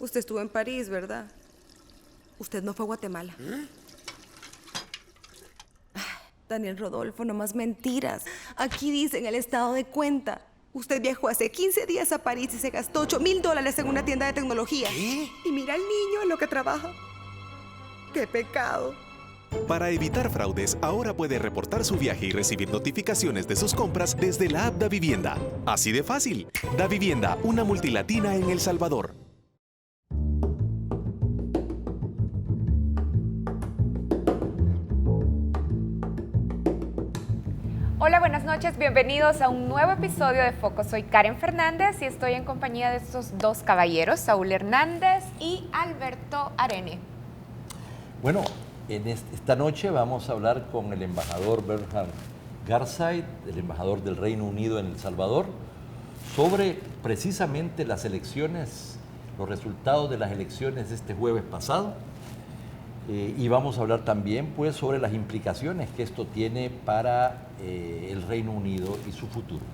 Usted estuvo en París, ¿verdad? Usted no fue a Guatemala. Daniel Rodolfo, no más mentiras. Aquí dice en el estado de cuenta. Usted viajó hace 15 días a París y se gastó $8,000 en una tienda de tecnología. ¿Qué? Y mira al niño en lo que trabaja. ¡Qué pecado! Para evitar fraudes, ahora puede reportar su viaje y recibir notificaciones de sus compras desde la app Davivienda. Así de fácil. Davivienda, una multilatina en El Salvador. Hola, buenas noches, bienvenidos a un nuevo episodio de Foco. Soy Karen Fernández y estoy en compañía de estos dos caballeros, Saúl Hernández y Alberto Arene. Bueno, esta noche vamos a hablar con el embajador Bernhard Garzai, el embajador del Reino Unido en El Salvador, sobre precisamente las elecciones, los resultados de las elecciones de este jueves pasado. Y vamos a hablar también pues, sobre las implicaciones que esto tiene para el Reino Unido y su futuro.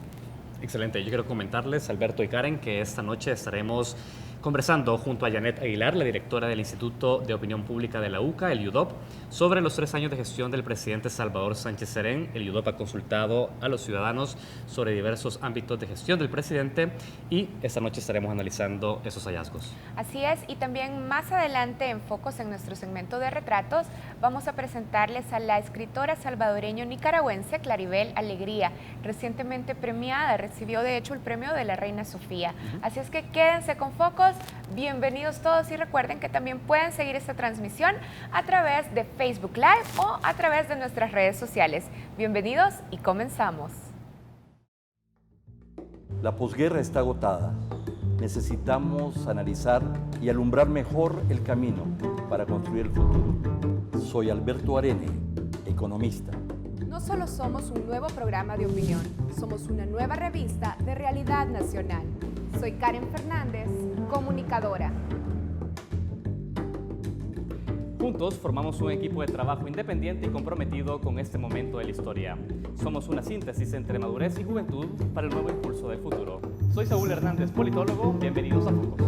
Excelente, yo quiero comentarles, Alberto y Karen, que esta noche estaremos conversando junto a Janet Aguilar, la directora del Instituto de Opinión Pública de la UCA, el IUDOP, sobre los 3 años de gestión del presidente Salvador Sánchez Serén. El IUDOP ha consultado a los ciudadanos sobre diversos ámbitos de gestión del presidente y esta noche estaremos analizando esos hallazgos. Así es, y también más adelante en Focos, en nuestro segmento de retratos, vamos a presentarles a la escritora salvadoreño-nicaragüense Claribel Alegría, recientemente premiada, recibió de hecho el premio de la Reina Sofía. Así es que quédense con Focos, bienvenidos todos y recuerden que también pueden seguir esta transmisión a través de Facebook Live o a través de nuestras redes sociales. Bienvenidos y comenzamos. La posguerra está agotada. Necesitamos analizar y alumbrar mejor el camino para construir el futuro. Soy Alberto Arene, economista. No solo somos un nuevo programa de opinión, somos una nueva revista de realidad nacional. Soy Karen Fernández, comunicadora. Juntos formamos un equipo de trabajo independiente y comprometido con este momento de la historia. Somos una síntesis entre madurez y juventud para el nuevo impulso del futuro. Soy Saúl Hernández, politólogo. Bienvenidos a Focos.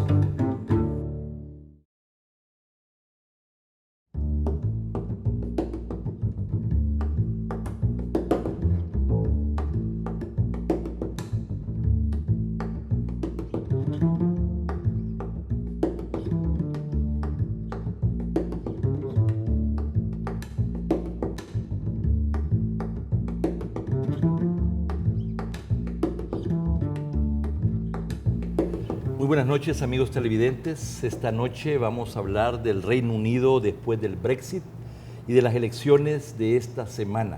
Muy buenas noches, amigos televidentes. Esta noche vamos a hablar del Reino Unido después del Brexit y de las elecciones de esta semana,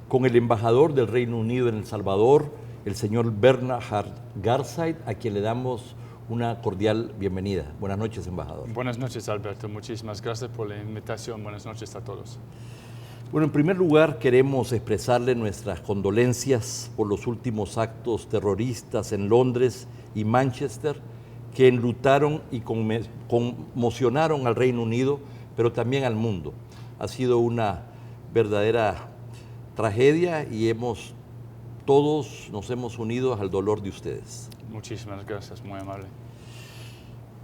con el embajador del Reino Unido en El Salvador, el señor Bernhard Garzai, a quien le damos una cordial bienvenida. Buenas noches, embajador. Buenas noches, Alberto. Muchísimas gracias por la invitación. Buenas noches a todos. Bueno, en primer lugar queremos expresarle nuestras condolencias por los últimos actos terroristas en Londres y Manchester que enlutaron y conmocionaron al Reino Unido, pero también al mundo. Ha sido una verdadera tragedia y todos nos hemos unido al dolor de ustedes. Muchísimas gracias, muy amable.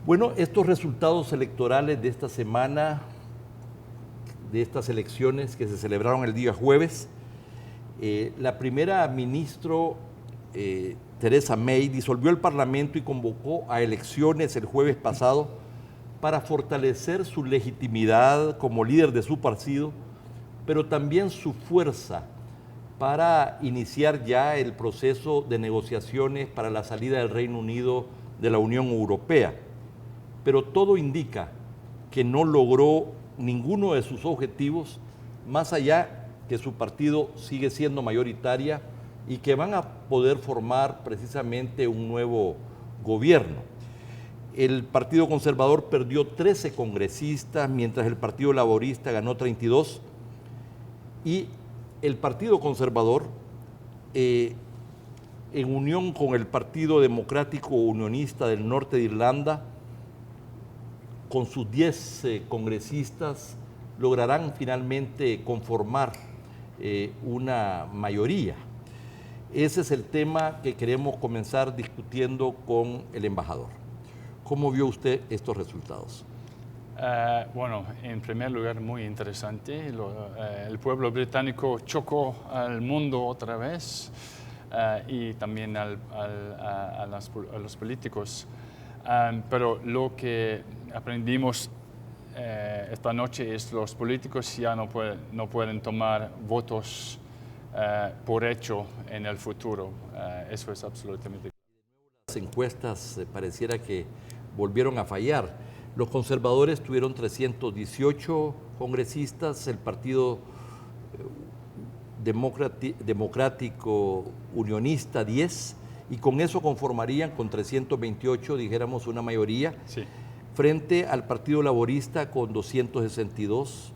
Bueno, estos resultados electorales de esta semana, de estas elecciones que se celebraron el día jueves, la primera ministra Theresa May disolvió el Parlamento y convocó a elecciones el jueves pasado para fortalecer su legitimidad como líder de su partido, pero también su fuerza para iniciar ya el proceso de negociaciones para la salida del Reino Unido de la Unión Europea. Pero todo indica que no logró ninguno de sus objetivos, más allá que su partido sigue siendo mayoritaria y que van a poder formar precisamente un nuevo gobierno. El Partido Conservador perdió 13 congresistas, mientras el Partido Laborista ganó 32, y el Partido Conservador, en unión con el Partido Democrático Unionista del Norte de Irlanda, con sus 10 congresistas, lograrán finalmente conformar una mayoría. Ese es el tema que queremos comenzar discutiendo con el embajador. ¿Cómo vio usted estos resultados? Bueno, en primer lugar, muy interesante. El pueblo británico chocó al mundo otra vez y también a los políticos. Pero lo que aprendimos esta noche es que los políticos ya no pueden tomar votos por hecho en el futuro. Eso es absolutamente claro. Las encuestas pareciera que volvieron a fallar. Los conservadores tuvieron 318 congresistas, el Partido Democrático Unionista 10, y con eso conformarían con 328, dijéramos, una mayoría, Sí. frente al Partido Laborista con 262,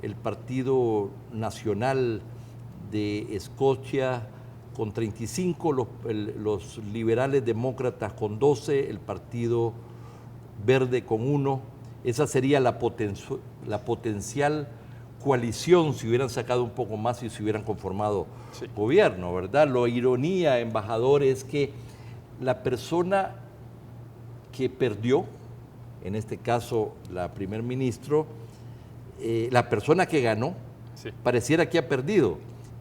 el Partido Nacional de Escocia con 35, los liberales demócratas con 12, el Partido Verde con 1. Esa sería la potencial coalición si hubieran sacado un poco más y si hubieran conformado Sí. gobierno, ¿verdad? La ironía, embajador, es que la persona que perdió, en este caso la primer ministro, la persona que ganó, Sí. pareciera que ha perdido,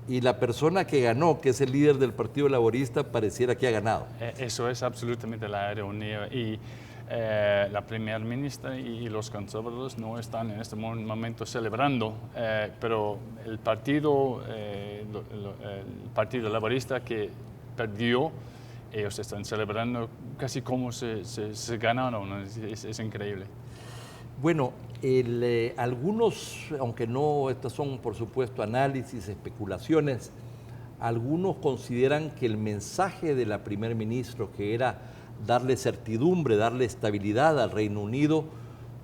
y la persona que ganó, que es el líder del Partido Laborista, pareciera que ha ganado. Eso es absolutamente la ironía. Y la primera ministra y los conservadores no están en este momento celebrando, pero el partido laborista que perdió, ellos están celebrando casi como se ganaron, ¿no? Es increíble. Bueno, algunos, aunque no, estas son por supuesto análisis, especulaciones, algunos consideran que el mensaje de la primer ministro, que era darle certidumbre, darle estabilidad al Reino Unido,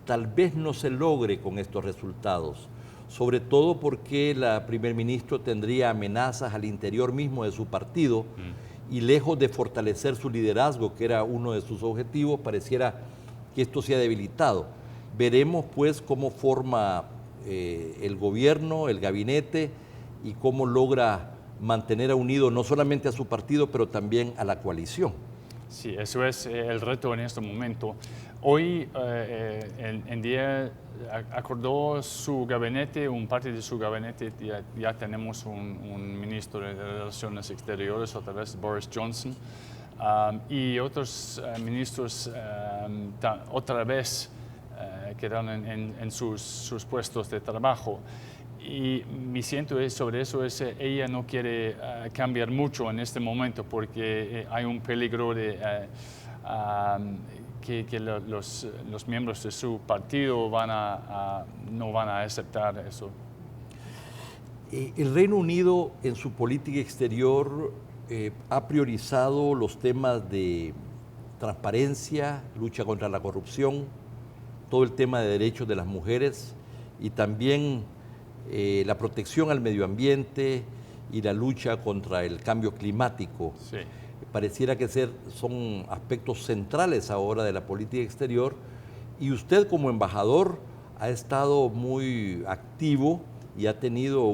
tal vez no se logre con estos resultados, sobre todo porque la primer ministro tendría amenazas al interior mismo de su partido y lejos de fortalecer su liderazgo, que era uno de sus objetivos, pareciera que esto se ha debilitado. Veremos pues cómo forma el gobierno, el gabinete, y cómo logra mantener unido no solamente a su partido, pero también a la coalición. Sí, eso es el reto en este momento. Hoy en día acordó su gabinete, un parte de su gabinete, ya tenemos un ministro de Relaciones Exteriores, otra vez Boris Johnson, y otros ministros otra vez quedaron en sus puestos de trabajo. Y mi siento sobre eso es que ella no quiere cambiar mucho en este momento porque hay un peligro de que los miembros de su partido no van a aceptar eso. El Reino Unido en su política exterior ha priorizado los temas de transparencia, lucha contra la corrupción, todo el tema de derechos de las mujeres y también la protección al medio ambiente y la lucha contra el cambio climático. Sí. Pareciera que son aspectos centrales ahora de la política exterior, y usted como embajador ha estado muy activo y ha tenido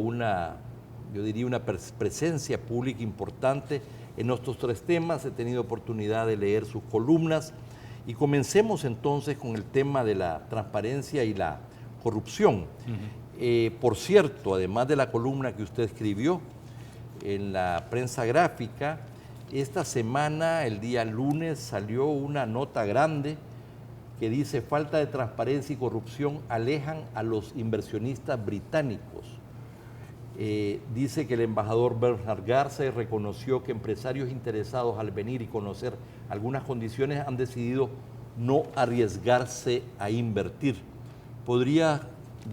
yo diría una presencia pública importante en estos tres temas. He tenido oportunidad de leer sus columnas y comencemos entonces con el tema de la transparencia y la corrupción. Por cierto, además de la columna que usted escribió en la prensa gráfica, esta semana, el día lunes, salió una nota grande que dice: falta de transparencia y corrupción alejan a los inversionistas británicos. Dice que el embajador Bernard Garza reconoció que empresarios interesados al venir y conocer algunas condiciones han decidido no arriesgarse a invertir. ¿Podría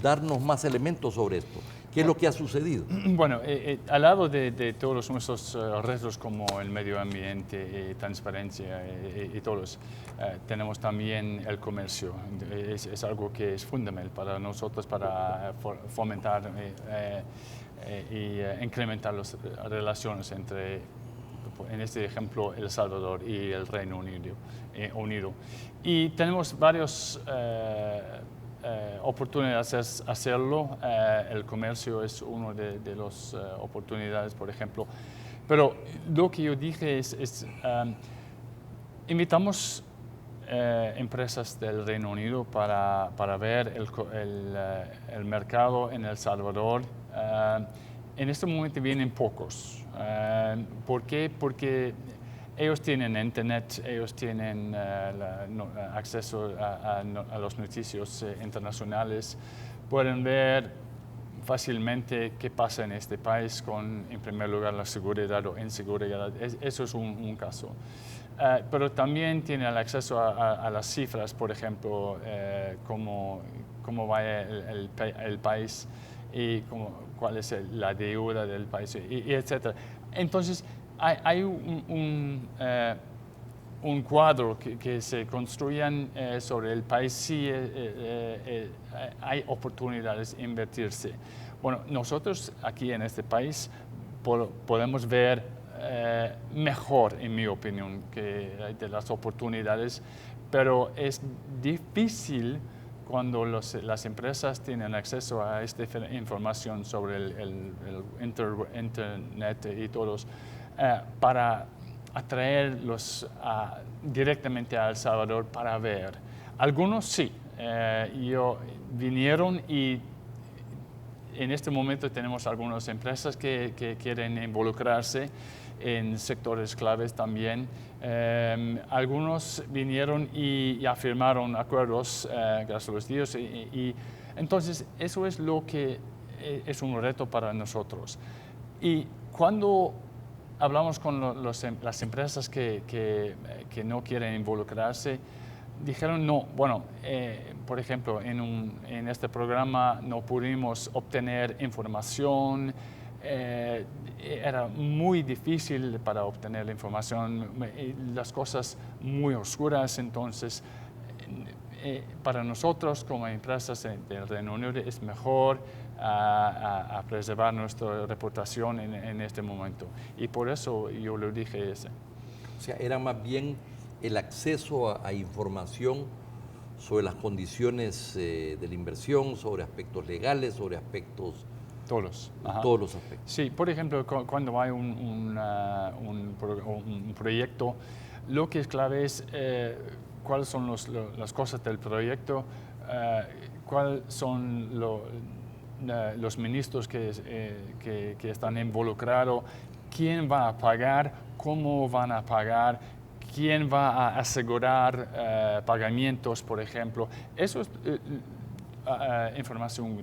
darnos más elementos sobre esto? ¿Qué es lo que ha sucedido? Bueno, al lado de todos nuestros retos como el medio ambiente, transparencia y todos, tenemos también el comercio. Es algo que es fundamental para nosotros para fomentar y incrementar las relaciones entre, en este ejemplo, El Salvador y el Reino Unido. Y tenemos varios oportunidades de hacerlo. El comercio es una de las oportunidades, por ejemplo. Pero lo que yo dije es invitamos empresas del Reino Unido para ver el mercado en El Salvador. En este momento vienen pocos. ¿Por qué? Porque ellos tienen internet, ellos tienen acceso a los noticios internacionales, pueden ver fácilmente qué pasa en este país con, en primer lugar, la seguridad o inseguridad. Eso es un caso. Pero también tienen el acceso a las cifras, por ejemplo, cómo va el país y cuál es la deuda del país, y etc. Entonces, hay un cuadro que se construyan sobre el país, sí hay oportunidades de invertirse. Bueno, nosotros aquí en este país podemos ver mejor, en mi opinión, que de las oportunidades, pero es difícil cuando las empresas tienen acceso a esta información sobre el Internet y todos, para atraerlos directamente a El Salvador para ver. Algunos sí, vinieron y en este momento tenemos algunas empresas que quieren involucrarse en sectores claves también. Algunos vinieron y ya firmaron acuerdos, gracias a los días, y entonces eso es lo que es un reto para nosotros. Y cuando hablamos con las empresas que no quieren involucrarse, dijeron no, bueno, por ejemplo, en este programa no pudimos obtener información, era muy difícil para obtener la información, las cosas muy oscuras, entonces para nosotros como empresas del Reino Unido es mejor a preservar nuestra reputación en este momento, y por eso yo lo dije ese. O sea, era más bien el acceso a información sobre las condiciones de la inversión, sobre aspectos legales, sobre aspectos... Todos los aspectos. Sí, por ejemplo, cuando hay un proyecto, lo que es clave es cuáles son las cosas del proyecto, cuáles son los ministros que están involucrados, quién va a pagar, cómo van a pagar, quién va a asegurar pagamientos, por ejemplo. Eso es información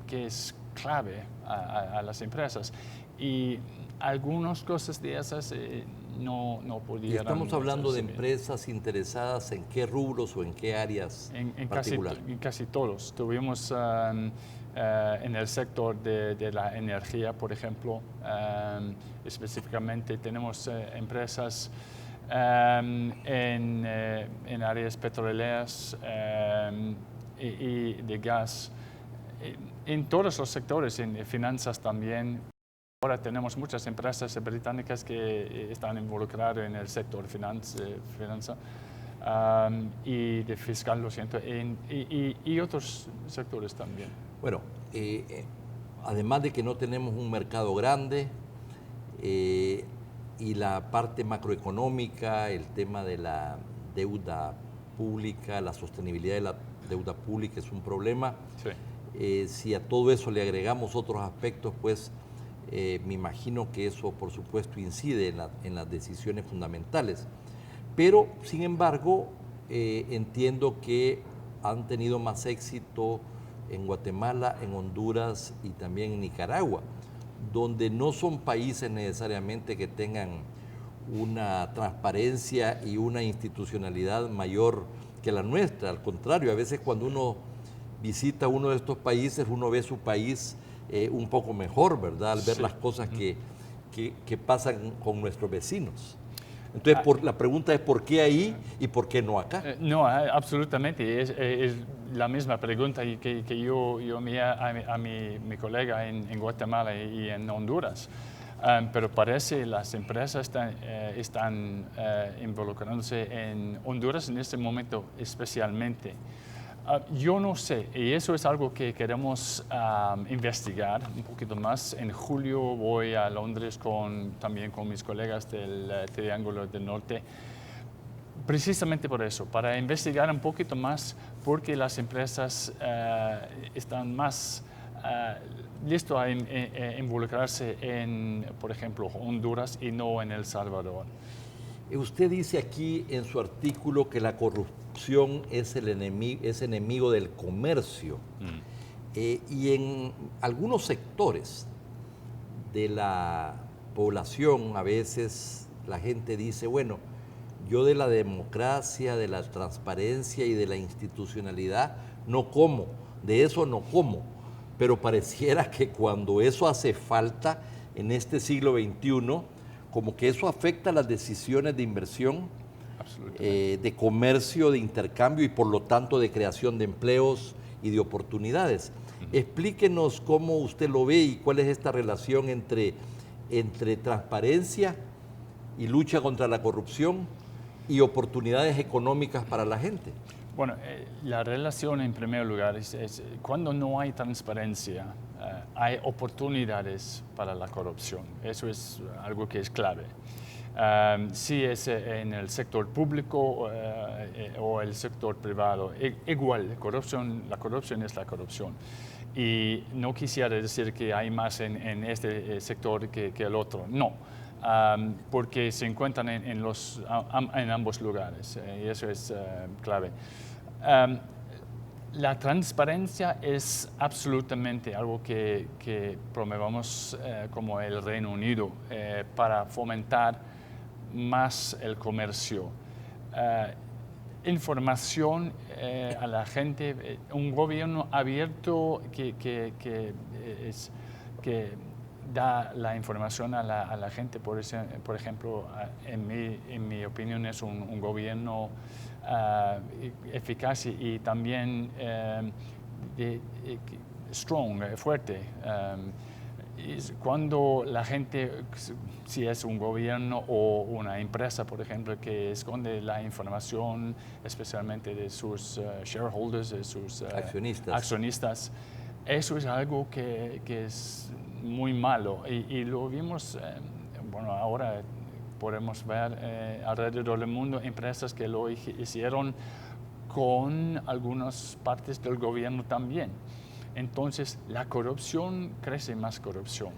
que es clave a las empresas, y algunas cosas de esas no pudieran... ¿Y estamos hablando de empresas interesadas en qué rubros o en qué áreas particulares? En casi todos. Tuvimos en el sector de la energía, por ejemplo, específicamente tenemos empresas en áreas petroleras y de gas, en todos los sectores, en finanzas también. Ahora tenemos muchas empresas británicas que están involucradas en el sector finanza y de fiscal, lo siento, y otros sectores también. Bueno, además de que no tenemos un mercado grande, y la parte macroeconómica, el tema de la deuda pública, la sostenibilidad de la deuda pública es un problema. Sí. Si a todo eso le agregamos otros aspectos, pues me imagino que eso, por supuesto, incide en las decisiones fundamentales. Pero, sin embargo, entiendo que han tenido más éxito en Guatemala, en Honduras y también en Nicaragua, donde no son países necesariamente que tengan una transparencia y una institucionalidad mayor que la nuestra. Al contrario, a veces cuando uno visita uno de estos países, uno ve su país un poco mejor, ¿verdad? Al ver las cosas que pasan con nuestros vecinos. Entonces, la pregunta es ¿por qué ahí y por qué no acá? No, absolutamente. Es la misma pregunta que yo me a mi colega en Guatemala y en Honduras. Pero parece que las empresas están involucrándose en Honduras en este momento especialmente. Yo no sé, y eso es algo que queremos investigar un poquito más. En julio voy a Londres también con mis colegas del Triángulo del Norte Precisamente por eso, para investigar un poquito más, porque las empresas están más listas a involucrarse en, por ejemplo, Honduras y no en El Salvador. Usted dice aquí en su artículo que la corrupción es enemigo del comercio. Y en algunos sectores de la población a veces la gente dice, bueno, yo de la democracia, de la transparencia y de la institucionalidad no como, de eso no como, pero pareciera que cuando eso hace falta en este siglo XXI, como que eso afecta las decisiones de inversión, de comercio, de intercambio y por lo tanto de creación de empleos y de oportunidades. Explíquenos cómo usted lo ve y cuál es esta relación entre transparencia y lucha contra la corrupción y oportunidades económicas para la gente. Bueno, la relación en primer lugar es cuando no hay transparencia, hay oportunidades para la corrupción. Eso es algo que es clave. Si es en el sector público o el sector privado, igual, la corrupción es la corrupción. Y no quisiera decir que hay más en este sector que el otro, no. Porque se encuentran en ambos lugares y eso es clave. La transparencia es absolutamente algo que promovemos como el Reino Unido para fomentar más el comercio. Información a la gente, un gobierno abierto que da la información a la gente, por ejemplo, en mi opinión es un gobierno eficaz y también strong, fuerte. Cuando la gente, si es un gobierno o una empresa, por ejemplo, que esconde la información, especialmente de sus shareholders, de sus accionistas, eso es algo que es muy malo y lo vimos, bueno, ahora podemos ver alrededor del mundo empresas que lo hicieron con algunas partes del gobierno también. Entonces, la corrupción crece más corrupción.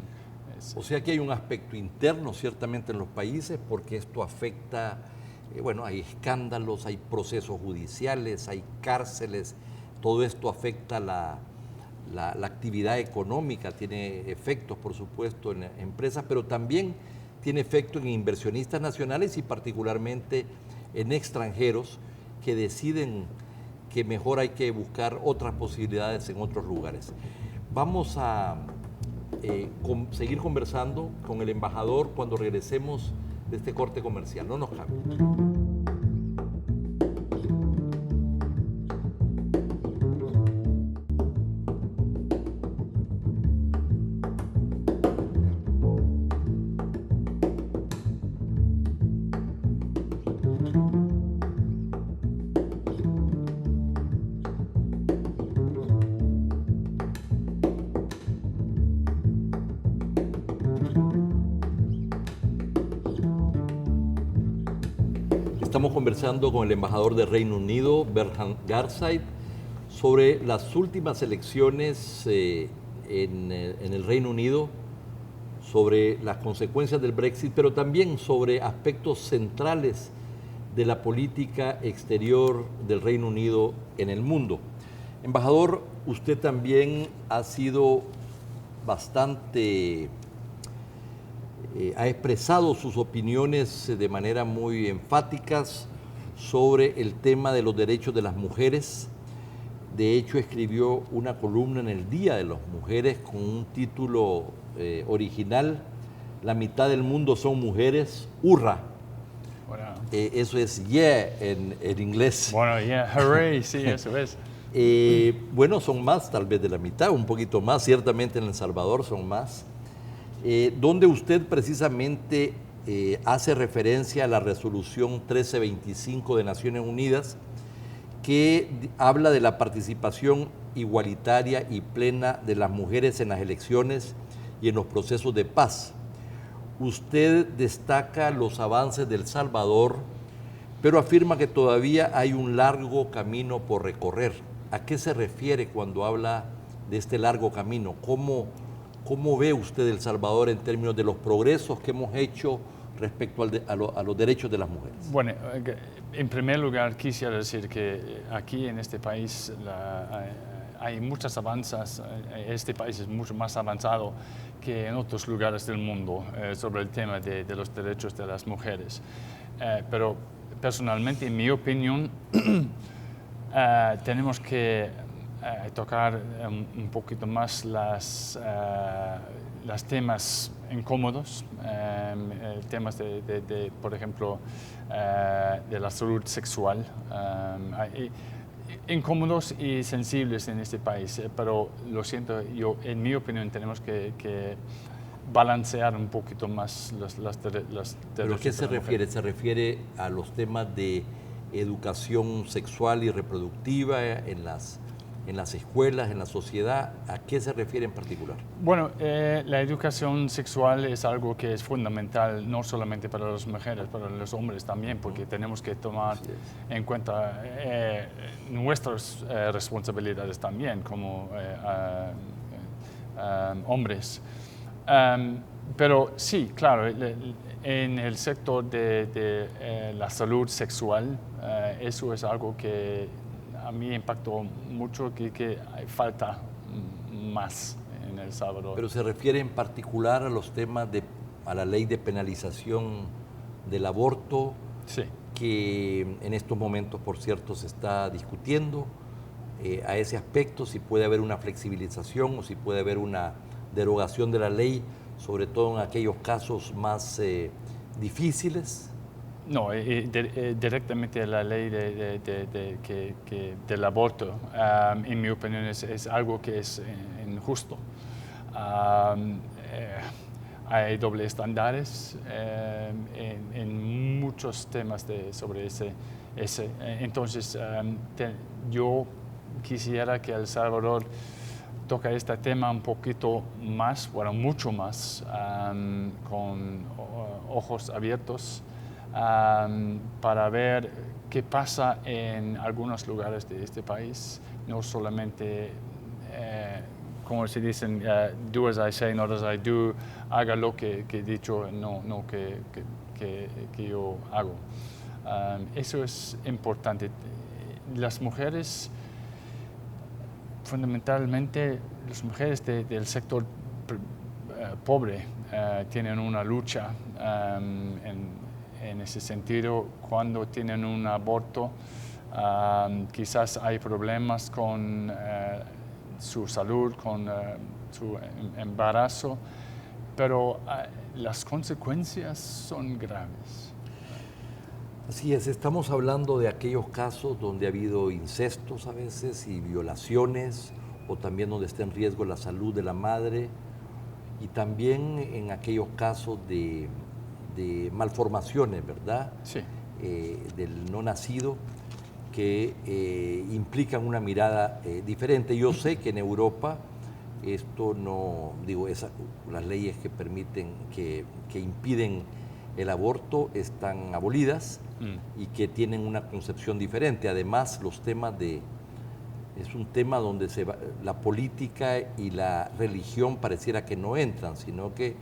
O sea que hay un aspecto interno ciertamente en los países porque esto afecta, bueno, hay escándalos, hay procesos judiciales, hay cárceles, todo esto afecta la actividad económica, tiene efectos, por supuesto, en empresas, pero también tiene efecto en inversionistas nacionales y particularmente en extranjeros que deciden que mejor hay que buscar otras posibilidades en otros lugares. Vamos a seguir conversando con el embajador cuando regresemos de este corte comercial. No nos cambien. Estamos conversando con el embajador del Reino Unido, Bernhard Garside, sobre las últimas elecciones en el Reino Unido, sobre las consecuencias del Brexit, pero también sobre aspectos centrales de la política exterior del Reino Unido en el mundo. Embajador, usted también ha sido bastante... ha expresado sus opiniones de manera muy enfáticas sobre el tema de los derechos de las mujeres. De hecho, escribió una columna en el Día de las Mujeres con un título original, La mitad del mundo son mujeres, ¡hurra! Bueno. Eso es yeah en inglés. Bueno, yeah, hooray, sí, eso es. Bueno, son más tal vez de la mitad, un poquito más, ciertamente en El Salvador son más. Donde usted precisamente hace referencia a la resolución 1325 de Naciones Unidas, que habla de la participación igualitaria y plena de las mujeres en las elecciones y en los procesos de paz. Usted destaca los avances de El Salvador, pero afirma que todavía hay un largo camino por recorrer. ¿A qué se refiere cuando habla de este largo camino? ¿Cómo ve usted El Salvador en términos de los progresos que hemos hecho respecto a los derechos de las mujeres? Bueno, en primer lugar quisiera decir que aquí en este país hay muchas avanzas. Este país es mucho más avanzado que en otros lugares del mundo sobre el tema de los derechos de las mujeres. Pero personalmente, en mi opinión, tenemos que tocar un poquito más los temas incómodos, temas por ejemplo, de la salud sexual, incómodos y sensibles en este país, pero lo siento, en mi opinión tenemos que balancear un poquito más los derechos. ¿Pero a qué se refiere? ¿Se refiere a los temas de educación sexual y reproductiva en las escuelas, en la sociedad? ¿A qué se refiere en particular? Bueno, la educación sexual es algo que es fundamental no solamente para las mujeres, para los hombres también, porque tenemos que tomar en cuenta nuestras responsabilidades también como hombres. Pero sí, claro, en el sector de la salud sexual, eso es algo que a mí impactó mucho, que falta más en El Salvador. Pero se refiere en particular a los temas a la ley de penalización del aborto, sí, que en estos momentos, por cierto, se está discutiendo a ese aspecto, si puede haber una flexibilización o si puede haber una derogación de la ley, sobre todo en aquellos casos más difíciles. No, directamente la ley del aborto, en mi opinión, es algo que es injusto. Hay doble estándares en muchos temas sobre ese. Entonces, yo quisiera que El Salvador toque este tema un poquito más, bueno, mucho más, con ojos abiertos, para ver qué pasa en algunos lugares de este país, no solamente, como se dicen, do as I say, not as I do, haga lo que he dicho, no que yo hago. Eso es importante. Las mujeres, fundamentalmente, las mujeres del sector pobre tienen una lucha en ese sentido. Cuando tienen un aborto, quizás hay problemas con su salud, con su embarazo, pero las consecuencias son graves. Así es, estamos hablando de aquellos casos donde ha habido incestos a veces y violaciones, o también donde está en riesgo la salud de la madre, y también en aquellos casos de malformaciones, ¿verdad? Sí. Del no nacido, que implican una mirada diferente. Yo sé que en Europa esto no, las leyes que permiten, que impiden el aborto están abolidas y que tienen una concepción diferente. Además, es un tema donde la política y la religión pareciera que no entran, sino que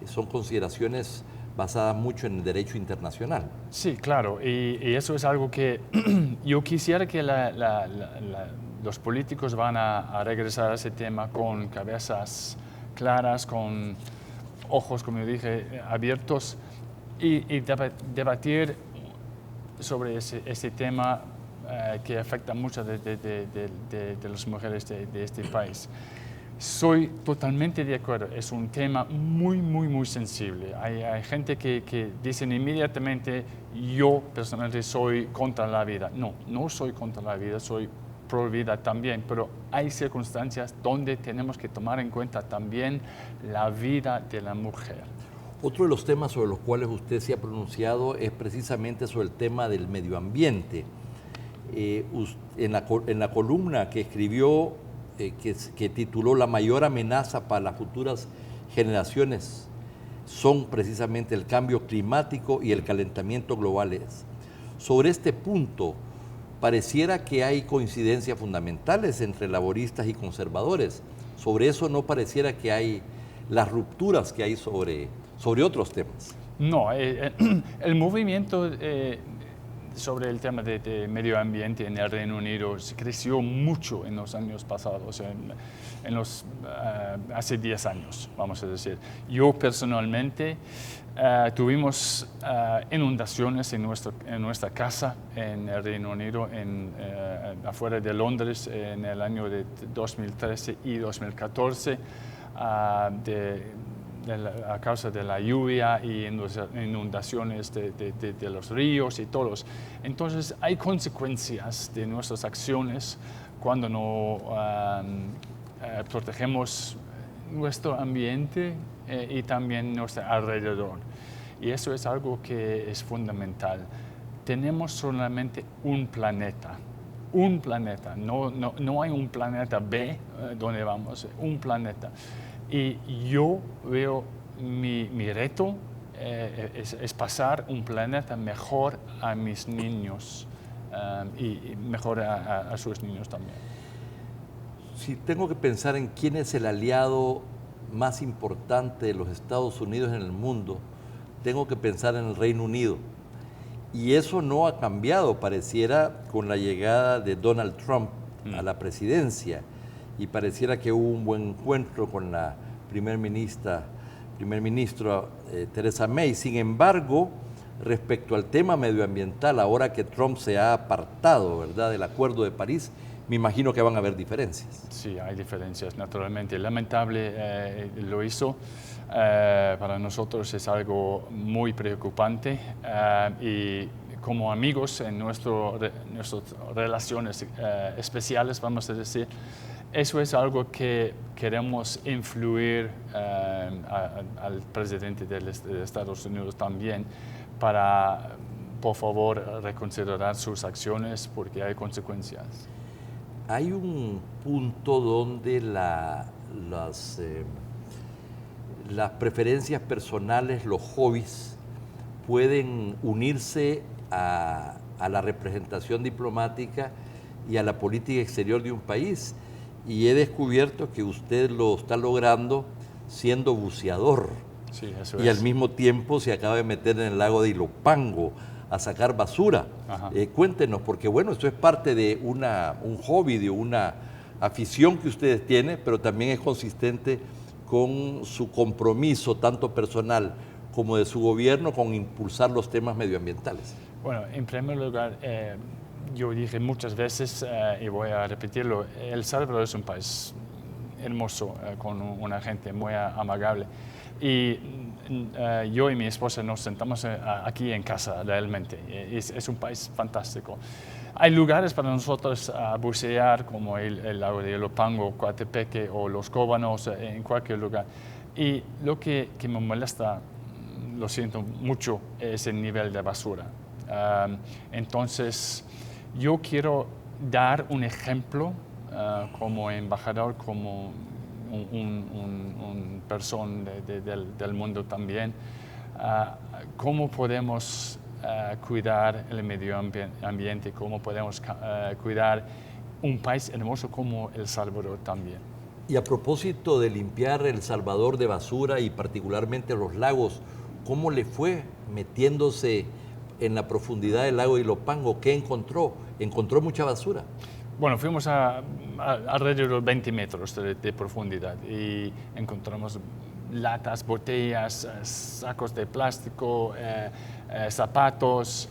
son consideraciones basadas mucho en el derecho internacional. Sí, claro, y eso es algo que yo quisiera que los políticos van a regresar a ese tema con cabezas claras, con ojos, como yo dije, abiertos, y debatir sobre ese tema que afecta mucho de las mujeres de este país. Soy totalmente de acuerdo, es un tema muy, muy, muy sensible. Hay gente que dicen inmediatamente, yo personalmente soy contra la vida. No soy contra la vida, soy pro vida también, pero hay circunstancias donde tenemos que tomar en cuenta también la vida de la mujer. Otro de los temas sobre los cuales usted se ha pronunciado es precisamente sobre el tema del medio ambiente. En la columna que escribió, que tituló La mayor amenaza para las futuras generaciones son precisamente el cambio climático y el calentamiento globales. Sobre este punto, pareciera que hay coincidencias fundamentales entre laboristas y conservadores. Sobre eso no pareciera que hay las rupturas que hay sobre otros temas. No, el movimiento sobre el tema de medio ambiente en el Reino Unido creció mucho en los años pasados, hace 10 años, vamos a decir. Yo personalmente tuvimos inundaciones en nuestra casa en el Reino Unido, afuera de Londres, en el año de 2013 y 2014, a causa de la lluvia y inundaciones de los ríos y todos. Entonces hay consecuencias de nuestras acciones cuando no protegemos nuestro ambiente y también nuestro alrededor. Y eso es algo que es fundamental. Tenemos solamente un planeta. No hay un planeta B donde vamos, un planeta. Y yo veo mi reto es pasar un planeta mejor a mis niños y mejor a sus niños también. Si tengo que pensar en quién es el aliado más importante de los Estados Unidos en el mundo, tengo que pensar en el Reino Unido. Y eso no ha cambiado, pareciera, con la llegada de Donald Trump a la presidencia. Y pareciera que hubo un buen encuentro con la primer ministro Theresa May. Sin embargo, respecto al tema medioambiental, ahora que Trump se ha apartado, ¿verdad?, del Acuerdo de París, me imagino que van a haber diferencias. Sí, hay diferencias, naturalmente. Lamentable lo hizo. Para nosotros es algo muy preocupante y como amigos en nuestras relaciones especiales, vamos a decir, eso es algo que queremos influir al presidente de Estados Unidos también para, por favor, reconsiderar sus acciones porque hay consecuencias. Hay un punto donde las preferencias personales, los hobbies, pueden unirse a la representación diplomática y a la política exterior de un país. Y he descubierto que usted lo está logrando siendo buceador. Sí, eso y es. Al mismo tiempo se acaba de meter en el lago de Ilopango a sacar basura. Cuéntenos, porque bueno, esto es parte de un hobby, de una afición que ustedes tienen, pero también es consistente con su compromiso, tanto personal como de su gobierno, con impulsar los temas medioambientales. Bueno, en primer lugar, yo dije muchas veces, y voy a repetirlo, El Salvador es un país hermoso, con una gente muy amigable. Y yo y mi esposa nos sentamos aquí en casa realmente. Es un país fantástico. Hay lugares para nosotros a bucear, como el lago de Ilopango, Coatepeque o Los Cóbanos, en cualquier lugar. Y lo que me molesta, lo siento mucho, es el nivel de basura. Entonces, yo quiero dar un ejemplo como embajador, como un persona del mundo también, cómo podemos cuidar el medio ambiente, cómo podemos cuidar un país hermoso como El Salvador también. Y a propósito de limpiar El Salvador de basura y particularmente los lagos, ¿cómo le fue metiéndose en la profundidad del lago de Ilopango? ¿Qué encontró? ¿Encontró mucha basura? Bueno, fuimos a alrededor de 20 metros de profundidad y encontramos latas, botellas, sacos de plástico, zapatos,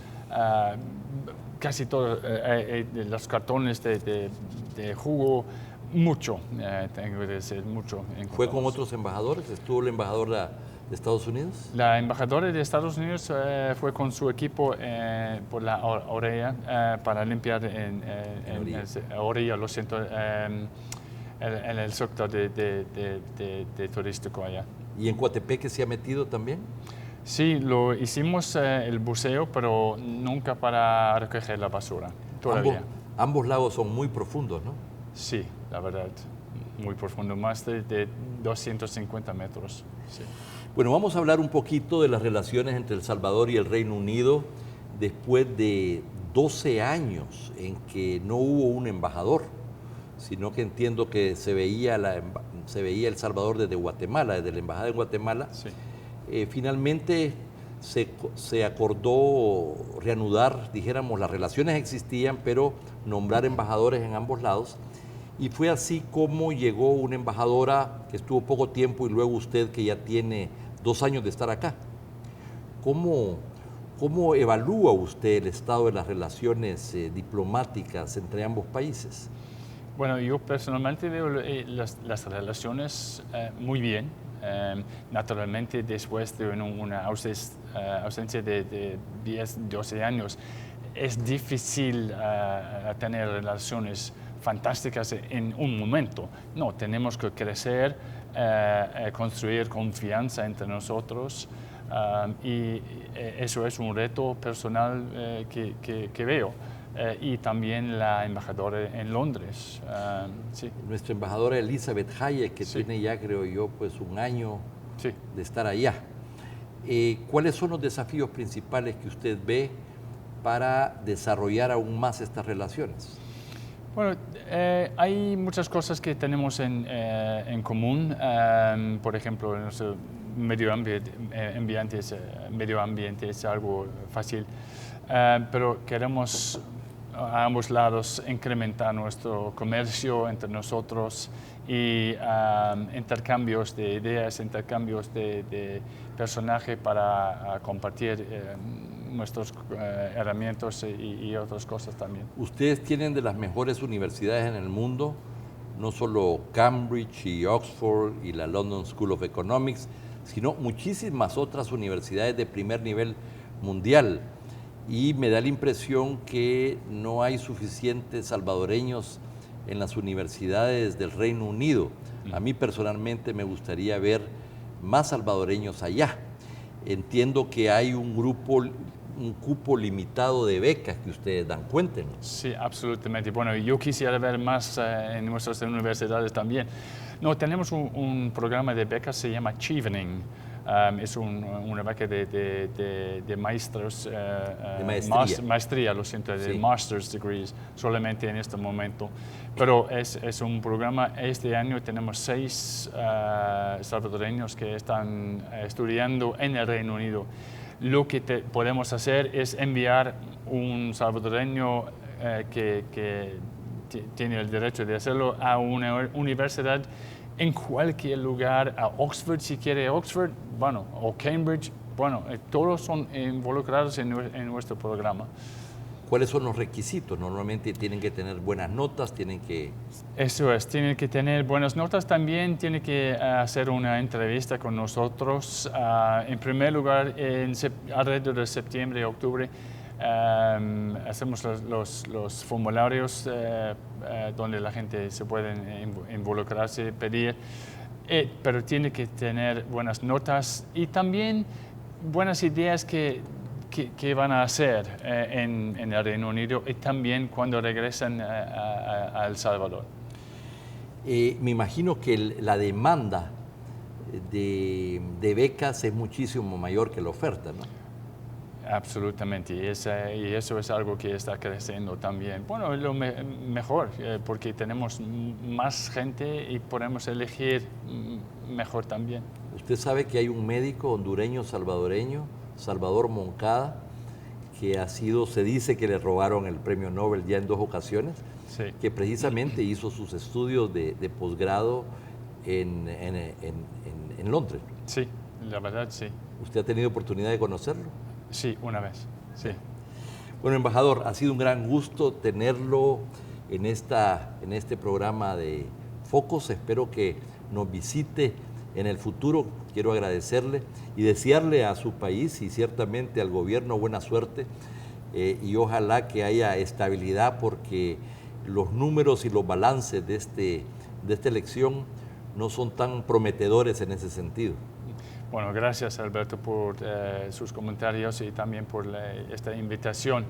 casi todos los cartones de jugo, mucho, tengo que decir, mucho. ¿Fue con otros embajadores? ¿Estuvo el embajador de Estados Unidos? La embajadora de Estados Unidos fue con su equipo por la orilla para limpiar en orilla, lo siento, en el sector de turístico allá. ¿Y en Coatepeque se ha metido también? Sí, lo hicimos el buceo, pero nunca para recoger la basura, todavía. Ambos lagos son muy profundos, ¿no? Sí, la verdad, muy profundo, más de 250 metros. Sí. Bueno, vamos a hablar un poquito de las relaciones entre El Salvador y el Reino Unido. después de 12 años en que no hubo un embajador, sino que entiendo que se veía El Salvador desde Guatemala, desde la embajada de Guatemala. Sí. Finalmente se acordó reanudar, dijéramos, las relaciones existían, pero nombrar embajadores en ambos lados. Y fue así como llegó una embajadora que estuvo poco tiempo y luego usted que ya tiene 2 años de estar acá. ¿Cómo evalúa usted el estado de las relaciones diplomáticas entre ambos países? Bueno, yo personalmente veo las relaciones muy bien. Naturalmente, después de una ausencia de 10, 12 años, es difícil tener relaciones fantásticas en un momento. No, tenemos que crecer, construir confianza entre nosotros y eso es un reto personal que veo. Y también la embajadora en Londres. Sí. Nuestra embajadora Elizabeth Hayek, que Sí. tiene ya, creo yo, pues 1 año Sí. de estar allá. ¿Cuáles son los desafíos principales que usted ve para desarrollar aún más estas relaciones? Bueno, hay muchas cosas que tenemos en común. Por ejemplo, nuestro medio ambiente es algo fácil, pero queremos a ambos lados incrementar nuestro comercio entre nosotros y intercambios de ideas, intercambios de personaje para compartir nuestras herramientas y otras cosas también. Ustedes tienen de las mejores universidades en el mundo, no solo Cambridge y Oxford y la London School of Economics, sino muchísimas otras universidades de primer nivel mundial. Y me da la impresión que no hay suficientes salvadoreños en las universidades del Reino Unido. A mí personalmente me gustaría ver más salvadoreños allá. Entiendo que hay un cupo limitado de becas que ustedes dan. Cuéntenos. Sí, absolutamente. Bueno, yo quisiera ver más en nuestras universidades también. No, tenemos un programa de becas, se llama Chevening. Es una beca de maestros, maestría. maestría, lo siento, de Sí. master's degrees, solamente en este momento. Pero es un programa, este año tenemos 6 salvadoreños que están estudiando en el Reino Unido. Lo que podemos hacer es enviar un salvadoreño que tiene el derecho de hacerlo a una universidad en cualquier lugar, a Oxford si quiere Oxford, bueno, o Cambridge, bueno, todos son involucrados en nuestro programa. ¿Cuáles son los requisitos? Normalmente tienen que tener buenas notas, tienen que... Eso es, tienen que tener buenas notas también, tienen que hacer una entrevista con nosotros. En primer lugar, alrededor de septiembre, octubre, hacemos los formularios donde la gente se puede involucrarse, pedir, pero tiene que tener buenas notas y también buenas ideas que van a hacer en el Reino Unido y también cuando regresan a El Salvador. Me imagino que la demanda de becas es muchísimo mayor que la oferta, ¿no? Absolutamente, y eso es algo que está creciendo también. Bueno, lo mejor, porque tenemos más gente y podemos elegir mejor también. Usted sabe que hay un médico hondureño salvadoreño, Salvador Moncada, que se dice que le robaron el premio Nobel ya en 2 ocasiones, Sí. que precisamente hizo sus estudios de posgrado en Londres. Sí, la verdad sí. ¿Usted ha tenido oportunidad de conocerlo? Sí, una vez, sí. Bueno, embajador, ha sido un gran gusto tenerlo en este programa de Focos. Espero que nos visite en el futuro. Quiero agradecerle y desearle a su país y ciertamente al gobierno buena suerte y ojalá que haya estabilidad porque los números y los balances de esta elección no son tan prometedores en ese sentido. Bueno, gracias Alberto por sus comentarios y también por esta invitación.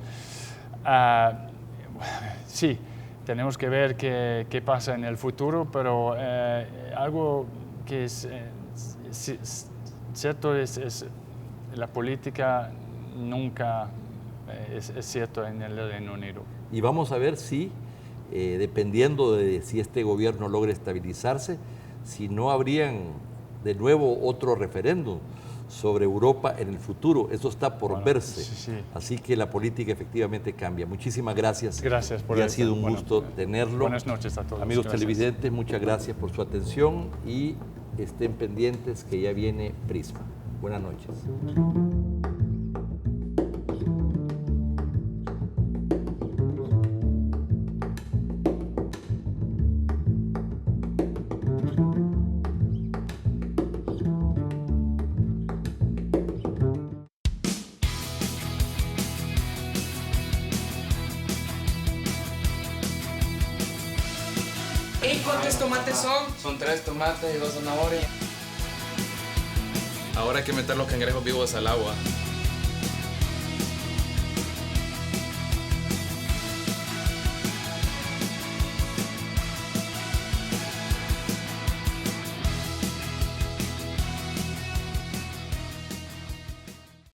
Sí, tenemos que ver qué pasa en el futuro, pero algo que es cierto es la política nunca es cierto en el Reino Unido. Y vamos a ver si, dependiendo de si este gobierno logra estabilizarse, si no habrían de nuevo otro referéndum sobre Europa en el futuro. Eso está por verse. Sí. Así que la política efectivamente cambia. Muchísimas gracias. Gracias por y ha sido un gusto tenerlo. Buenas noches a todos. Amigos Gracias. televidentes, muchas gracias por su atención y estén pendientes que ya viene Prisma. Buenas noches. ¿Y cuántos tomates son? Son 3 tomates y 2 zanahorias. Ahora hay que meter los cangrejos vivos al agua.